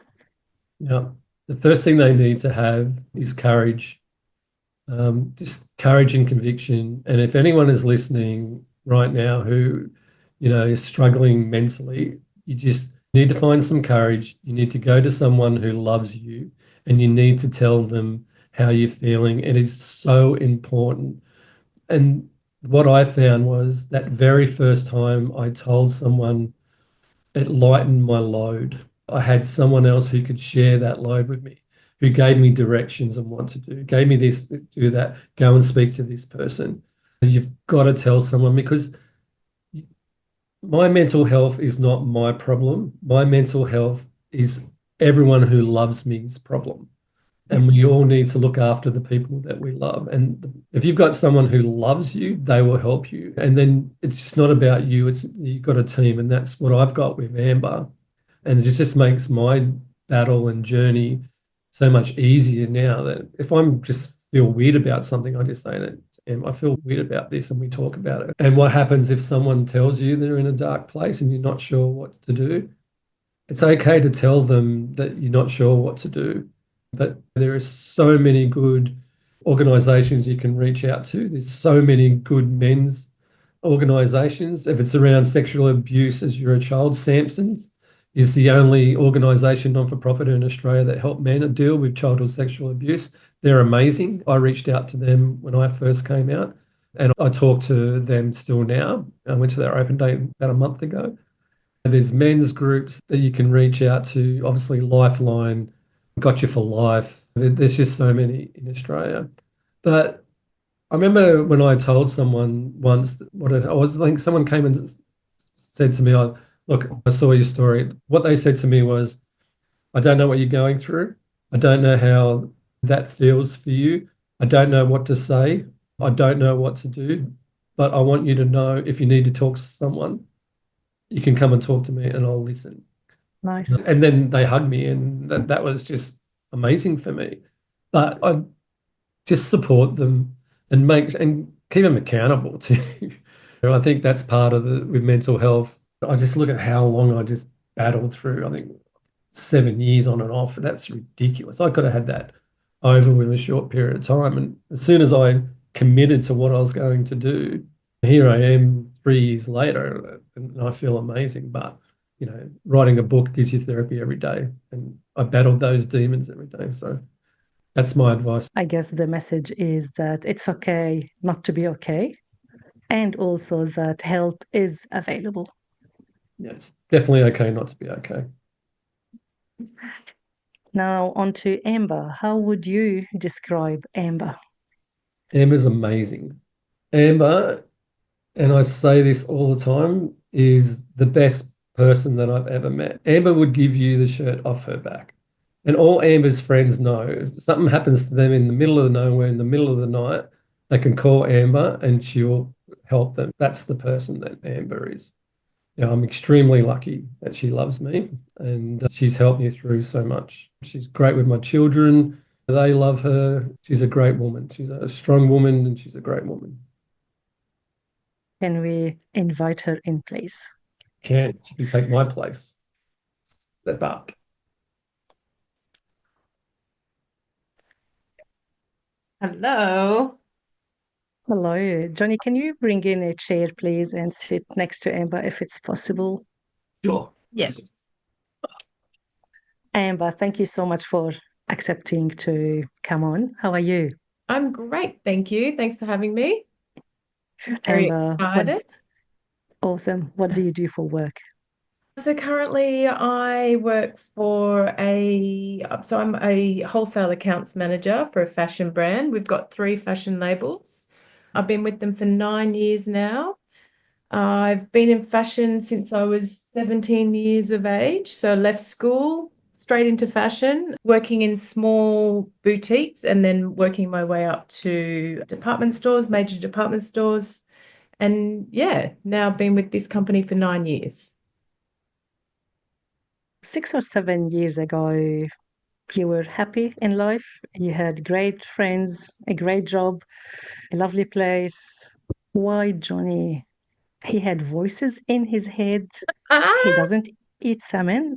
Yeah. The first thing they need to have is courage, just courage and conviction. And if anyone is listening right now who, is struggling mentally, you just need to find some courage. You need to go to someone who loves you and you need to tell them how you're feeling. It is so important. And what I found was that very first time I told someone, it lightened my load. I had someone else who could share that load with me, who gave me directions on what to do, gave me this, do that, go and speak to this person. And you've got to tell someone because my mental health is not my problem. My mental health is everyone who loves me's problem. Yeah, And we all need to look after the people that we love. And if you've got someone who loves you, they will help you. And then it's just not about you, it's you've got a team. And that's what I've got with Amber. And it just makes my battle and journey so much easier now that if I'm just feel weird about something, I just say that I feel weird about this and we talk about it. And what happens if someone tells you they're in a dark place and you're not sure what to do? It's okay to tell them that you're not sure what to do, but there are so many good organisations you can reach out to. There's so many good men's organisations. If it's around sexual abuse as you're a child, Samson's is the only organisation, non-for-profit in Australia, that help men deal with childhood sexual abuse. They're amazing. I reached out to them when I first came out, and I talk to them still now. I went to their open day about a month ago. There's men's groups that you can reach out to, obviously Lifeline, Got You for Life. There's just so many in Australia. But I remember when I told someone once what I was, like, someone came and said to me, "Oh, look, I saw your story." What they said to me was, "I don't know what you're going through. I don't know how that feels for you. I don't know what to say. I don't know what to do. But I want you to know if you need to talk to someone, you can come and talk to me and I'll listen." Nice. And then they hugged me, and that was just amazing for me. But I just support them and keep them accountable too. I think that's part of with mental health. I just look at how long I just battled through. I think 7 years on and off. That's ridiculous. I could have had that over with a short period of time. And as soon as I committed to what I was going to do, here I am 3 years later, and I feel amazing. But writing a book gives you therapy every day, and I battled those demons every day. So that's my advice. I guess the message is that it's okay not to be okay, and also that help is available. Yeah, it's definitely okay not to be okay. Now, on to Amber. How would you describe Amber? Amber's amazing. Amber, and I say this all the time, is the best person that I've ever met. Amber would give you the shirt off her back. And all Amber's friends know, if something happens to them in the middle of nowhere, in the middle of the night, they can call Amber and she'll help them. That's the person that Amber is. I'm extremely lucky that she loves me, and she's helped me through so much. She's great with my children. They love her. She's a great woman. She's a strong woman, and she's a great woman. Can we invite her in, please? She can take my place. Step up. Hello. Hello. Johnny, can you bring in a chair, please, and sit next to Amber if it's possible? Sure. Yes. Amber, thank you so much for accepting to come on. How are you? I'm great. Thank you. Thanks for having me. Very Amber, excited. Awesome. What do you do for work? So currently I work for I'm a wholesale accounts manager for a fashion brand. We've got 3 fashion labels. I've been with them for 9 years now. I've been in fashion since I was 17 years of age. So I left school, straight into fashion, working in small boutiques and then working my way up to department stores, major department stores. And yeah, now I've been with this company for 9 years. 6 or 7 years ago, you were happy in life. You had great friends, a great job, a lovely place. Why, Johnny? He had voices in his head. He doesn't eat salmon.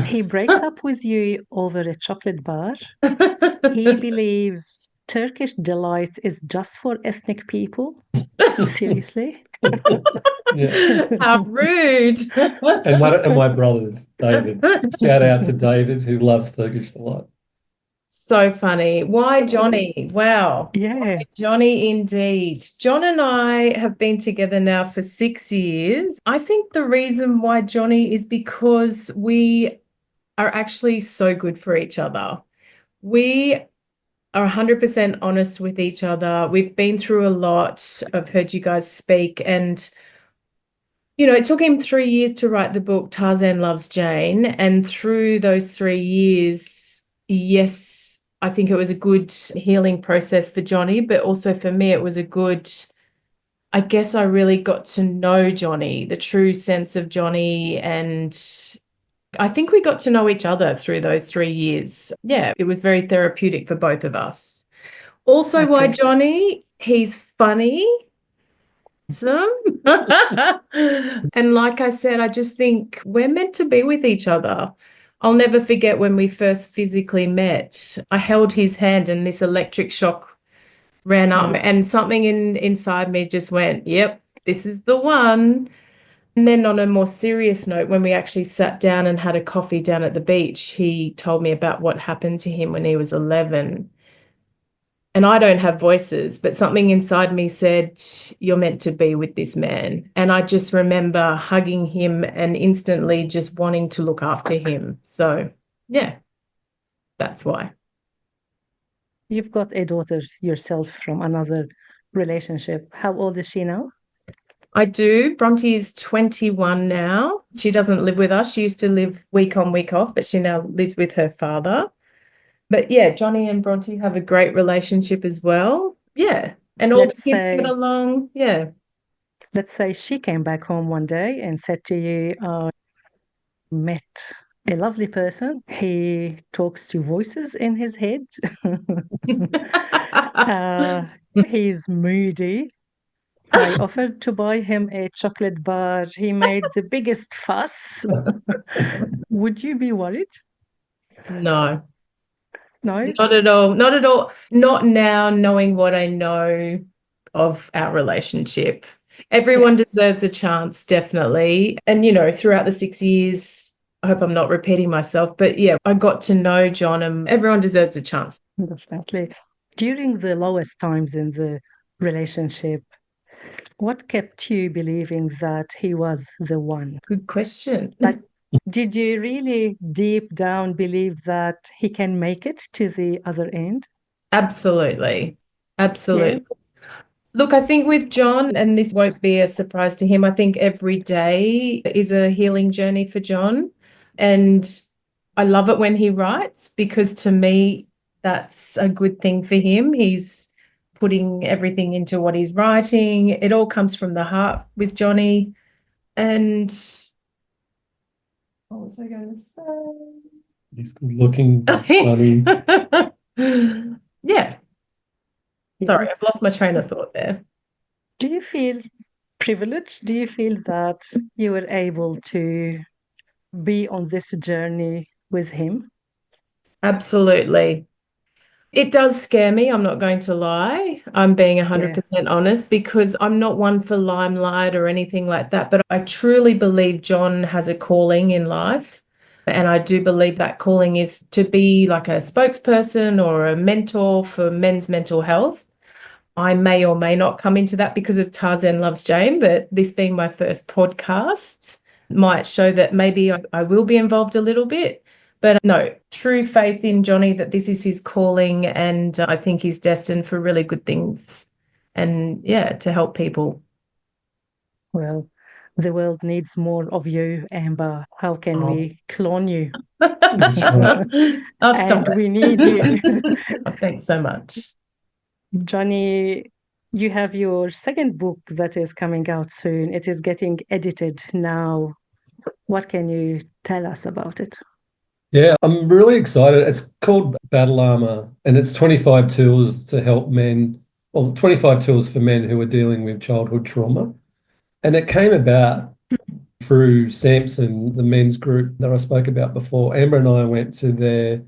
He breaks up with you over a chocolate bar. He believes Turkish delight is just for ethnic people. Seriously? Yeah. How rude. And my brothers, David. Shout out to David, who loves Turkish delight. So funny. Why Johnny? Wow. Yeah. Why Johnny indeed. John and I have been together now for 6 years. I think the reason why Johnny is because we are actually so good for each other. We are 100% honest with each other. We've been through a lot. I've heard you guys speak, and it took him 3 years to write the book Tarzan Loves Jane. And through those 3 years, yes, I think it was a good healing process for Johnny, but also for me, it was I guess I really got to know Johnny, the true sense of Johnny. And I think we got to know each other through those 3 years. Yeah, it was very therapeutic for both of us. Also, why Johnny? He's funny. And like I said, I just think we're meant to be with each other. I'll never forget when we first physically met. I held his hand and this electric shock ran up, and something inside me just went, yep, this is the one. And then on a more serious note, when we actually sat down and had a coffee down at the beach, he told me about what happened to him when he was 11. And I don't have voices, but something inside me said, you're meant to be with this man. And I just remember hugging him and instantly just wanting to look after him. So, yeah, that's why. You've got a daughter yourself from another relationship. How old is she now? I do. Bronte is 21 now. She doesn't live with us. She used to live week on, week off, but she now lives with her father. But yeah, Johnny and Bronte have a great relationship as well. Yeah. And all the kids get along. Yeah. Let's say she came back home one day and said to you, met a lovely person. He talks to voices in his head. He's moody. I offered to buy him a chocolate bar. He made the biggest fuss. Would you be worried? No. No? Not at all. Not at all. Not now, knowing what I know of our relationship. Everyone deserves a chance, definitely. And, throughout the 6 years, I hope I'm not repeating myself, but yeah, I got to know John, and everyone deserves a chance. Definitely. During the lowest times in the relationship, what kept you believing that he was the one? Good question. Did you really deep down believe that he can make it to the other end? Absolutely. Absolutely. Yeah. Look, I think with John, and this won't be a surprise to him, I think every day is a healing journey for John. And I love it when he writes, because to me, that's a good thing for him. He's putting everything into what he's writing. It all comes from the heart with Johnny. And what was I going to say? He's good looking. Funny. Yeah. Sorry, I've lost my train of thought there. Do you feel privileged? Do you feel that you were able to be on this journey with him? Absolutely. It does scare me, I'm not going to lie. I'm being 100% honest, because I'm not one for limelight or anything like that. But I truly believe John has a calling in life. And I do believe that calling is to be like a spokesperson or a mentor for men's mental health. I may or may not come into that because of Tarzan Loves Jane, but this being my first podcast might show that maybe I will be involved a little bit. But no, true faith in Johnny that this is his calling, and I think he's destined for really good things and, yeah, to help people. Well, the world needs more of you, Amber. How can we clone you? That's right. I'll stop And we need you. Thanks so much. Johnny, you have your second book that is coming out soon. It is getting edited now. What can you tell us about it? Yeah, I'm really excited. It's called Battle Armor, and it's 25 tools to help men, well, 25 tools for men who are dealing with childhood trauma. And it came about through Samson, the men's group that I spoke about before. Amber and I went to their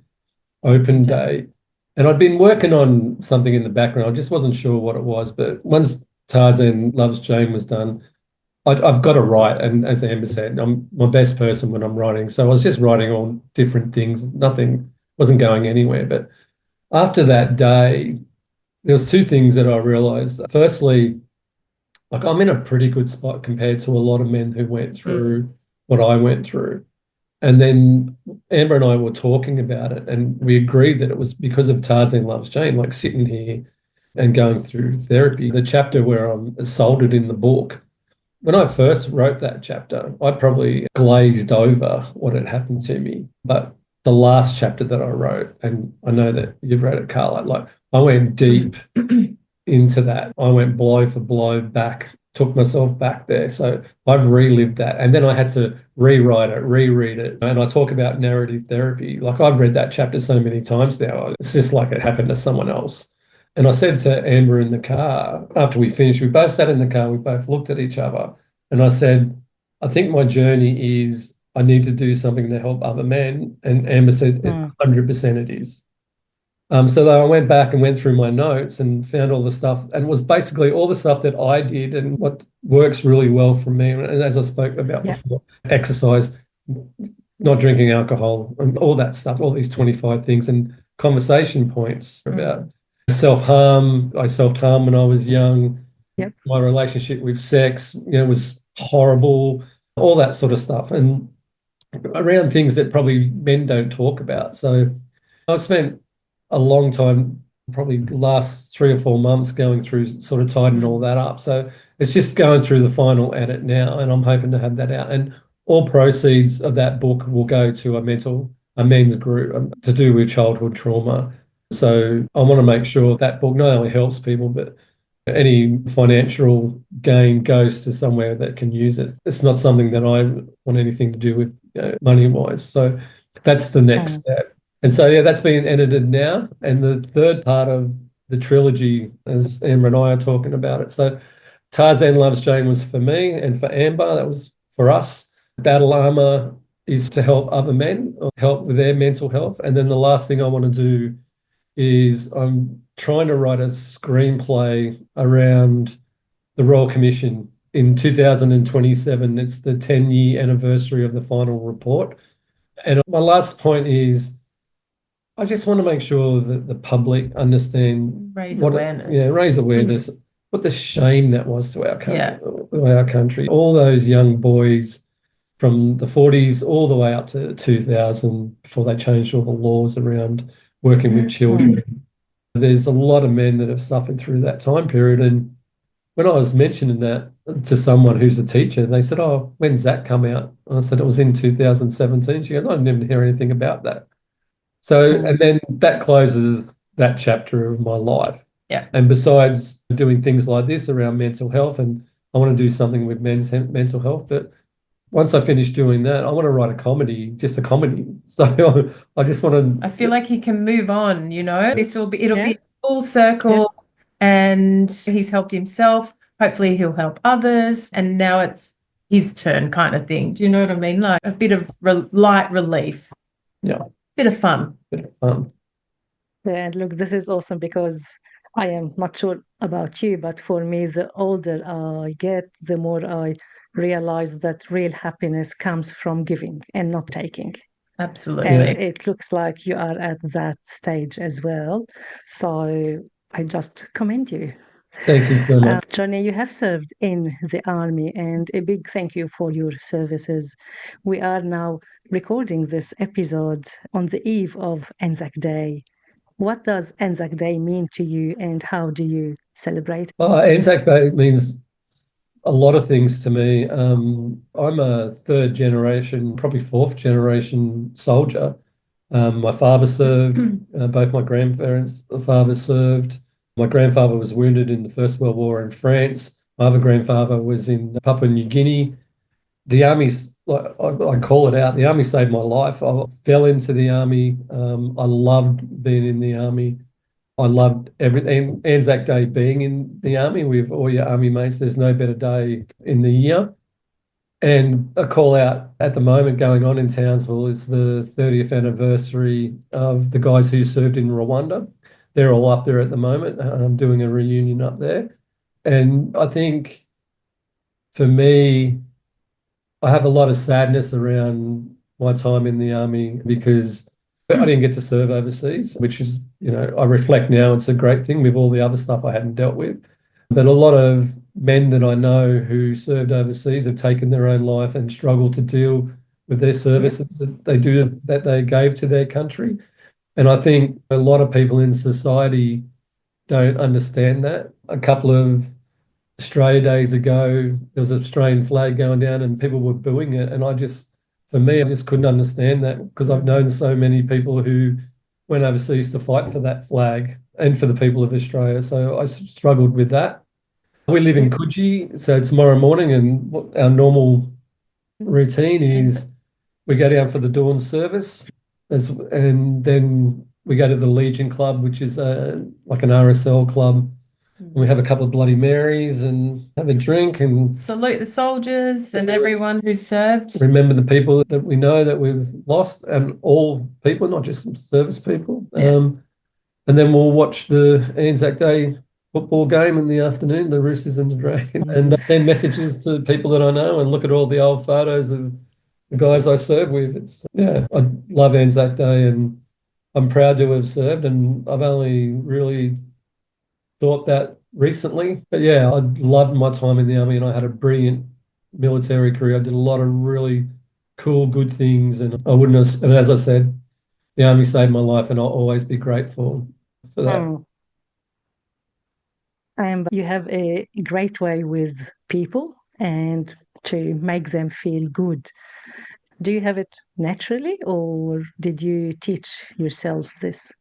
open day, and I'd been working on something in the background. I just wasn't sure what it was, but once Tarzan Loves Jane was done, I've got to write. And as Amber said, I'm my best person when I'm writing. So I was just writing on different things. Nothing wasn't going anywhere. But after that day, there was two things that I realized. Firstly, like, I'm in a pretty good spot compared to a lot of men who went through what I went through. And then Amber and I were talking about it, and we agreed that it was because of Tarzan Loves Jane, like sitting here and going through therapy. The chapter where I'm assaulted in the book, when I first wrote that chapter, I probably glazed over what had happened to me. But the last chapter that I wrote, and I know that you've read it, Carla, like I went deep into that. I went blow for blow back, took myself back there. So I've relived that. And then I had to rewrite it, reread it. And I talk about narrative therapy. Like, I've read that chapter so many times now. It's just like it happened to someone else. And I said to Amber in the car, after we finished, we both sat in the car, we both looked at each other. And I said, I think my journey is I need to do something to help other men. And Amber said, 100% it is. So then I went back and went through my notes and found all the stuff, and it was basically all the stuff that I did and what works really well for me. And as I spoke about before, exercise, not drinking alcohol, and all that stuff, all these 25 things, and conversation points about self-harm. I self-harmed when I was young. Yep. My relationship with sex, was horrible, all that sort of stuff. And around things that probably men don't talk about. So I've spent a long time, probably the last 3 or 4 months, going through sort of tidying all that up. So it's just going through the final edit now, and I'm hoping to have that out. And all proceeds of that book will go to a men's group to do with childhood trauma. So I want to make sure that book not only helps people, but any financial gain goes to somewhere that can use it. It's not something that I want anything to do with, money-wise. So that's the next step. And so, yeah, that's being edited now. And the third part of the trilogy, as Amber and I are talking about it. So Tarzan Loves Jane was for me, and for Amber, that was for us. Battle Armor is to help other men, or help with their mental health. And then the last thing I want to do is I'm trying to write a screenplay around the Royal Commission in 2027. It's the 10-year anniversary of the final report. And my last point is, I just want to make sure that the public understand raise awareness. Raise awareness. What the shame that was to our country. All those young boys from the 40s all the way up to 2000, before they changed all the laws around working with children. There's a lot of men that have suffered through that time period. And when I was mentioning that to someone who's a teacher, they said, "Oh, when's that come out?" And I said, "It was in 2017. She goes, "I didn't even hear anything about that." So, and then that closes that chapter of my life. Yeah. And besides doing things like this around mental health, and I want to do something with men's mental health, but once I finish doing that, I want to write a comedy, just a comedy. So I just want to. I feel like he can move on, it'll be full circle, and he's helped himself. Hopefully he'll help others. And now it's his turn, kind of thing. Do you know what I mean? Like a bit of light relief. Yeah. Bit of fun. And look, this is awesome, because I am not sure about you, but for me, the older I get, the more I realize that real happiness comes from giving and not taking. Absolutely. And it looks like you are at that stage as well. So I just commend you. Thank you so much. Johnny, you have served in the army, and a big thank you for your services. We are now recording this episode on the eve of Anzac Day. What does Anzac Day mean to you, and how do you celebrate? Anzac Day means a lot of things to me. I'm a third generation, probably fourth generation soldier. My father served, both my grandparents' fathers served. My grandfather was wounded in the First World War in France. My other grandfather was in Papua New Guinea. The army's, like I call it out, the army saved my life. I fell into the army. I loved being in the army. I loved everything. Anzac Day being in the army with all your army mates. There's no better day in the year. And a call out at the moment going on in Townsville is the 30th anniversary of the guys who served in Rwanda. They're all up there at the moment. I'm doing a reunion up there. And I think for me, I have a lot of sadness around my time in the army, because I didn't get to serve overseas, which is, I reflect now, it's a great thing with all the other stuff I hadn't dealt with. But a lot of men that I know who served overseas have taken their own life and struggled to deal with their services that they gave to their country. And I think a lot of people in society don't understand that. A couple of Australia days ago, there was an Australian flag going down and people were booing it. And I just couldn't understand that, because I've known so many people who went overseas to fight for that flag and for the people of Australia. So I struggled with that. We live in Coogee, so tomorrow morning, and our normal routine is we go down for the dawn service, and then we go to the Legion Club, which is like an RSL club. We have a couple of Bloody Marys and have a drink and salute the soldiers and everyone who served. Remember the people that we know that we've lost, and all people, not just service people. Yeah. And then we'll watch the Anzac Day football game in the afternoon, the Roosters and the Dragons, and send messages to people that I know and look at all the old photos of the guys I served with. I love Anzac Day and I'm proud to have served, and I've only really thought that recently. But yeah, I loved my time in the army and I had a brilliant military career. I did a lot of really cool, good things, and I wouldn't have, and as I said, the army saved my life and I'll always be grateful for that. And you have a great way with people and to make them feel good. Do you have it naturally or did you teach yourself this?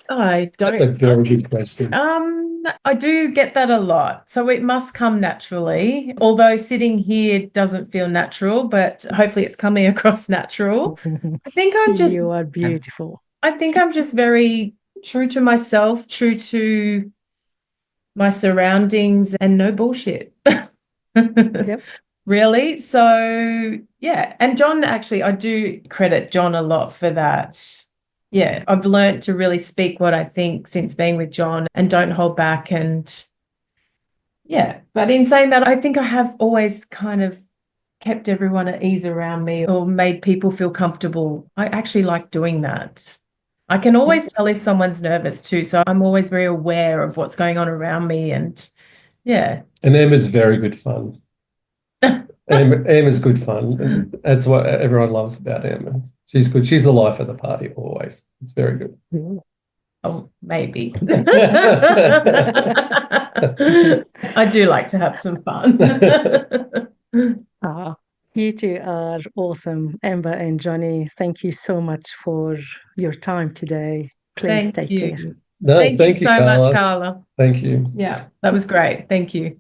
I don't. That's a very good question. I do get that a lot. So it must come naturally, although sitting here doesn't feel natural, but hopefully it's coming across natural. I think I'm just You are beautiful. I think I'm just very true to myself, true to my surroundings, and no bullshit. Yep. Really. So yeah. And John, actually, I do credit John a lot for that. Yeah, I've learned to really speak what I think since being with John and don't hold back. And yeah, but in saying that, I think I have always kind of kept everyone at ease around me or made people feel comfortable. I actually like doing that. I can always tell if someone's nervous too. So I'm always very aware of what's going on around me. And yeah. And Emma's very good fun. Emma's good fun. And that's what everyone loves about Emma. She's good. She's the life of the party always. It's very good. Oh, maybe. I do like to have some fun. You two are awesome, Amber and Johnny. Thank you so much for your time today. Please take care. No, thank you so Carla. much, Carla. Thank you. Yeah, that was great. Thank you.